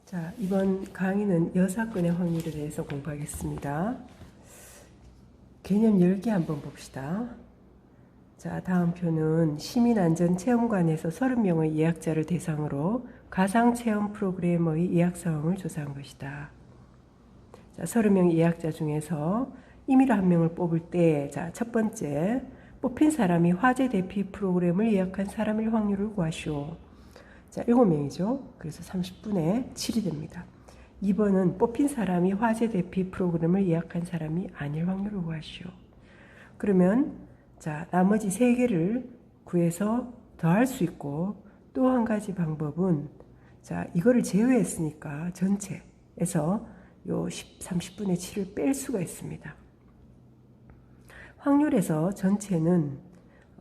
자, 이번 강의는 여사건의 확률에 대해서 공부하겠습니다. 개념 열기 한번 봅시다. 자, 다음 표는 시민안전체험관에서 30명의 예약자를 대상으로 가상체험 프로그램의 예약사항을 조사한 것이다. 자, 30명 예약자 중에서 임의로 한 명을 뽑을 때, 자, 첫 번째, 뽑힌 사람이 화재 대피 프로그램을 예약한 사람일 확률을 구하시오. 자, 7명이죠. 그래서 30분의 7이 됩니다. 2번은 뽑힌 사람이 화재 대피 프로그램을 예약한 사람이 아닐 확률을 구하시오. 그러면 자, 나머지 3개를 구해서 더할 수 있고, 또 한 가지 방법은 자, 이거를 제외했으니까 전체에서 요 30분의 7을 뺄 수가 있습니다. 확률에서 전체는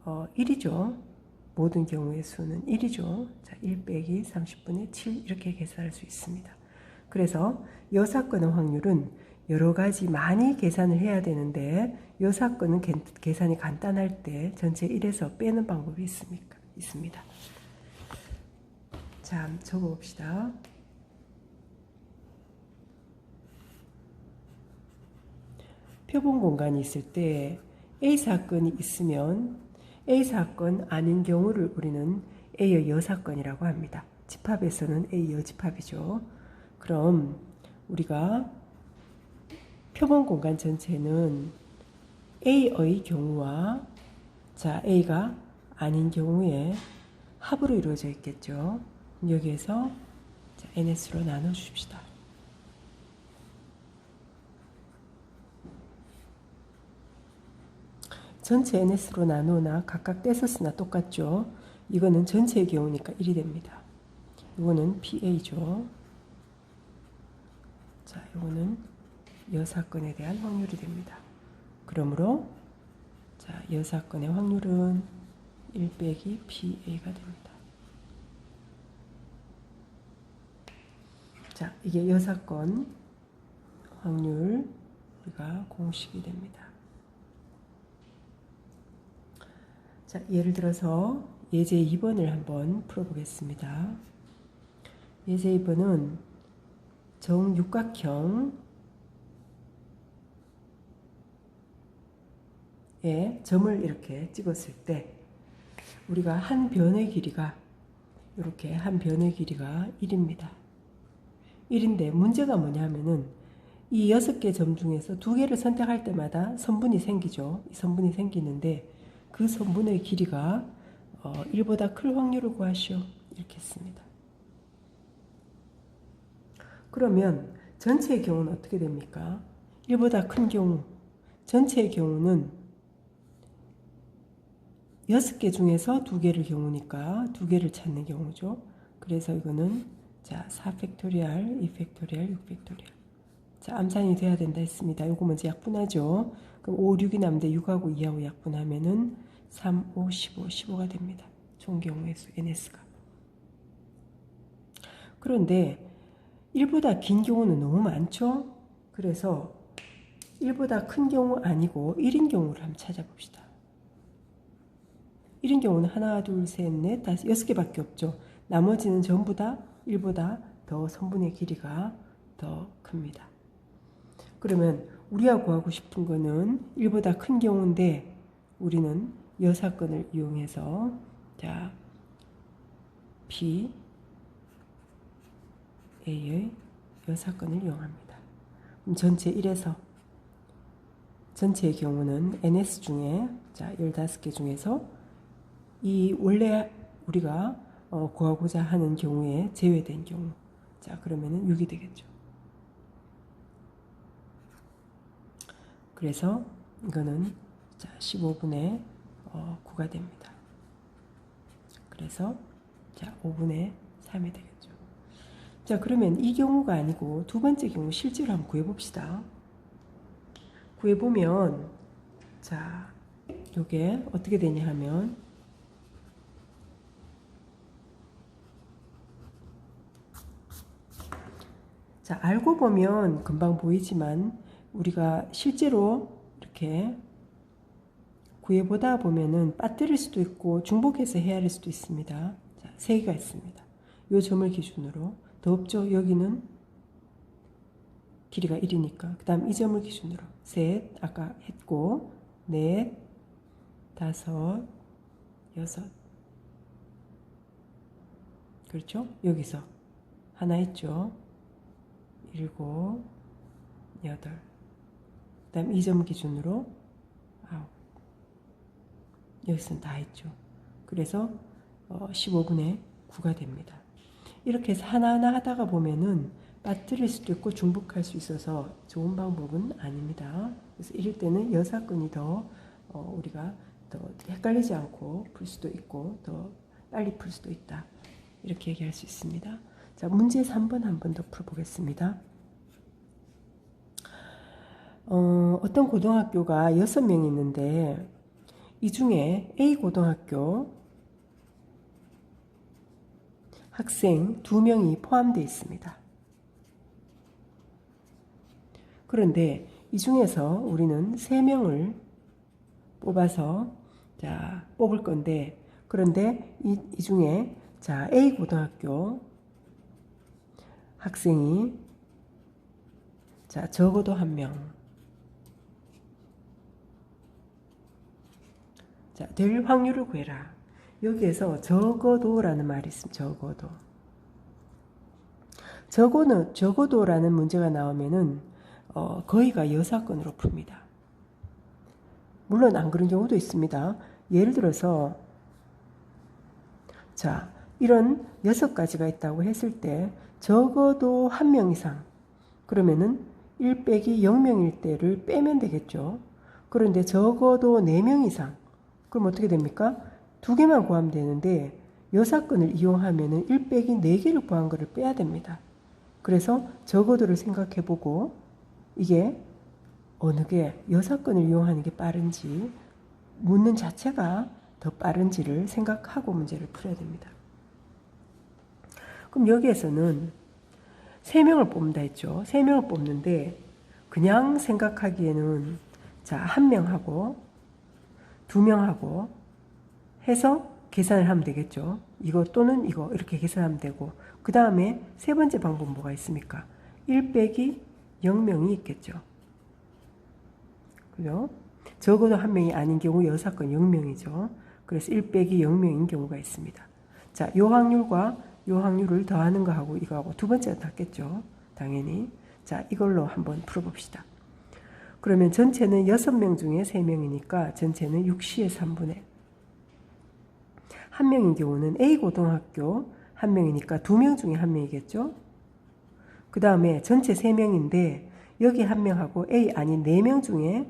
1이죠. 모든 경우의 수는 1이죠. 자, 1 빼기 30분의 7 이렇게 계산할 수 있습니다. 그래서 이 사건의 확률은 여러 가지 많이 계산을 해야 되는데 이 사건은 계산이 간단할 때 전체 1에서 빼는 방법이 있습니다. 자, 적어봅시다. 표본 공간이 있을 때 A 사건이 있으면 A 사건 아닌 경우를 우리는 A의 여사건이라고 합니다. 집합에서는 A 여집합이죠. 그럼 우리가 표본 공간 전체는 A의 경우와 자, A가 아닌 경우에 합으로 이루어져 있겠죠. 여기에서 자, NS로 나눠 줍시다. 전체 NS로 나누나 각각 떼서 쓰나 똑같죠. 이거는 전체의 경우니까 1이 됩니다. 이거는 PA죠. 자, 이거는 여사건에 대한 확률이 됩니다. 그러므로 자, 여사건의 확률은 1 빼기 PA가 됩니다. 자, 이게 여사건 확률 우리가 공식이 됩니다. 자, 예를 들어서 예제 2번을 한번 풀어보겠습니다. 예제 2번은 정육각형에 점을 이렇게 찍었을 때 우리가 한 변의 길이가 이렇게 한 변의 길이가 1입니다. 1인데 문제가 뭐냐면은 이 6개 점 중에서 2개를 선택할 때마다 선분이 생기죠. 이 선분이 생기는데 그 선분의 길이가 1보다 클 확률을 구하시오. 이렇게 했습니다. 그러면 전체의 경우는 어떻게 됩니까? 1보다 큰 경우, 전체의 경우는 6개 중에서 2개를 경우니까 2개를 찾는 경우죠. 그래서 이거는 자, 4팩토리얼, 2팩토리얼, 6팩토리얼. 자, 암산이 돼야 된다 했습니다. 이거 먼저 약분하죠. 그럼 5, 6이 남는데 6하고 2하고 약분하면은 3, 5, 15, 15가 됩니다. 총 경우의 수 NS가. 그런데 1보다 긴 경우는 너무 많죠? 그래서 1보다 큰 경우 아니고 1인 경우를 한번 찾아봅시다. 1인 경우는 하나, 둘, 셋, 넷, 다섯, 6개밖에 없죠. 나머지는 전부 다 1보다 더 선분의 길이가 더 큽니다. 그러면 우리가 구하고 싶은 거는 1보다 큰 경우인데 우리는 여사건을 이용해서 자, P, A의 여사건을 이용합니다. 그럼 전체 1에서 전체의 경우는 NS 중에 자, 15개 중에서 이 원래 우리가 구하고자 하는 경우에 제외된 경우 자, 그러면은 6이 되겠죠. 그래서 이거는 자, 15분의 9가 됩니다. 그래서 자, 5분의 3이 되겠죠. 자, 그러면 이 경우가 아니고 두 번째 경우 실제로 한번 구해봅시다. 구해보면 자, 요게 어떻게 되냐 하면 자, 알고 보면 금방 보이지만 우리가 실제로 이렇게 구해보다 보면은 빠뜨릴 수도 있고 중복해서 해야 할 수도 있습니다. 자, 3개가 있습니다. 요 점을 기준으로 더 없죠. 여기는 길이가 1이니까 그 다음 이 점을 기준으로 셋 아까 했고 넷 다섯 여섯 그렇죠? 여기서 하나 했죠. 일곱 여덟 그 다음 이 점 기준으로 아홉 여기서는 다 했죠. 그래서 15분의 9가 됩니다. 이렇게 해서 하나하나 하다가 보면은 빠뜨릴 수도 있고 중복할 수 있어서 좋은 방법은 아닙니다. 그래서 이럴 때는 여사건이 더 우리가 더 헷갈리지 않고 풀 수도 있고 더 빨리 풀 수도 있다. 이렇게 얘기할 수 있습니다. 자, 문제 3번 한 번 더 풀어보겠습니다. 어떤 고등학교가 6명이 있는데 이 중에 A 고등학교 학생 2명이 포함되어 있습니다. 그런데 이 중에서 우리는 3명을 뽑아서 자, 뽑을 건데 그런데 이 중에 자, A 고등학교 학생이 자, 적어도 1명 자, 될 확률을 구해라. 여기에서 적어도라는 말이 있습니다. 적어도라는 문제가 나오면은 거의가 여사건으로 풉니다. 물론 안 그런 경우도 있습니다. 예를 들어서 자, 이런 6가지가 있다고 했을 때 적어도 1명 이상 그러면은 1 빼기 0명일 때를 빼면 되겠죠. 그런데 적어도 4명 이상 그럼 어떻게 됩니까? 2개만 구하면 되는데 여사건을 이용하면은 1 빼기 4개를 구한 거를 빼야 됩니다. 그래서 적어도를 생각해보고 이게 어느 게 여사건을 이용하는 게 빠른지 묻는 자체가 더 빠른지를 생각하고 문제를 풀어야 됩니다. 그럼 여기에서는 3명을 뽑는다 했죠. 3명을 뽑는데 그냥 생각하기에는 자, 1명하고 2명하고 해서 계산을 하면 되겠죠. 이거 또는 이거 이렇게 계산하면 되고 그 다음에 세 번째 방법 뭐가 있습니까? 1 빼기 0명이 있겠죠. 그죠? 적어도 1명이 아닌 경우 여사건 0명이죠. 그래서 1 빼기 0명인 경우가 있습니다. 자, 요 확률과 요 확률을 더하는 거하고 이거하고 두 번째가 같겠죠. 당연히. 자, 이걸로 한번 풀어봅시다. 그러면 전체는 6명 중에 3명이니까 전체는 6시의 3분의 1명인 경우는 A 고등학교 1명이니까 2명 중에 1명이겠죠. 그 다음에 전체 3명인데 여기 1명하고 A 아닌 4명 중에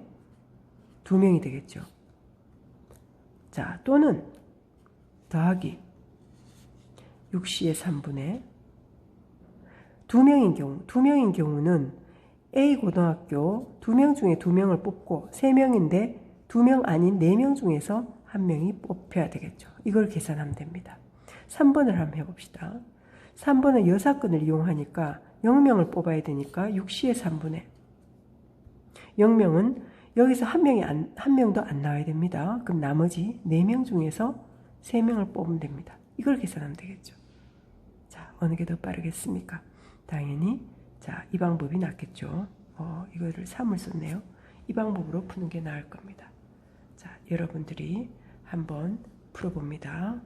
2명이 되겠죠. 자, 또는 더하기 6시의 3분의 2명인 경우는 A 고등학교 2명 중에 2명을 뽑고 3명인데 2명 아닌 4명 중에서 1명이 뽑혀야 되겠죠. 이걸 계산하면 됩니다. 3번을 한번 해봅시다. 3번은 여사건을 이용하니까 0명을 뽑아야 되니까 6시의 3분의 0명은 여기서 한 명도 안 나와야 됩니다. 그럼 나머지 4명 중에서 3명을 뽑으면 됩니다. 이걸 계산하면 되겠죠. 자, 어느 게 더 빠르겠습니까? 당연히 자, 이 방법이 낫겠죠. 이거를 3을 썼네요. 이 방법으로 푸는 게 나을 겁니다. 자, 여러분들이 한번 풀어봅니다.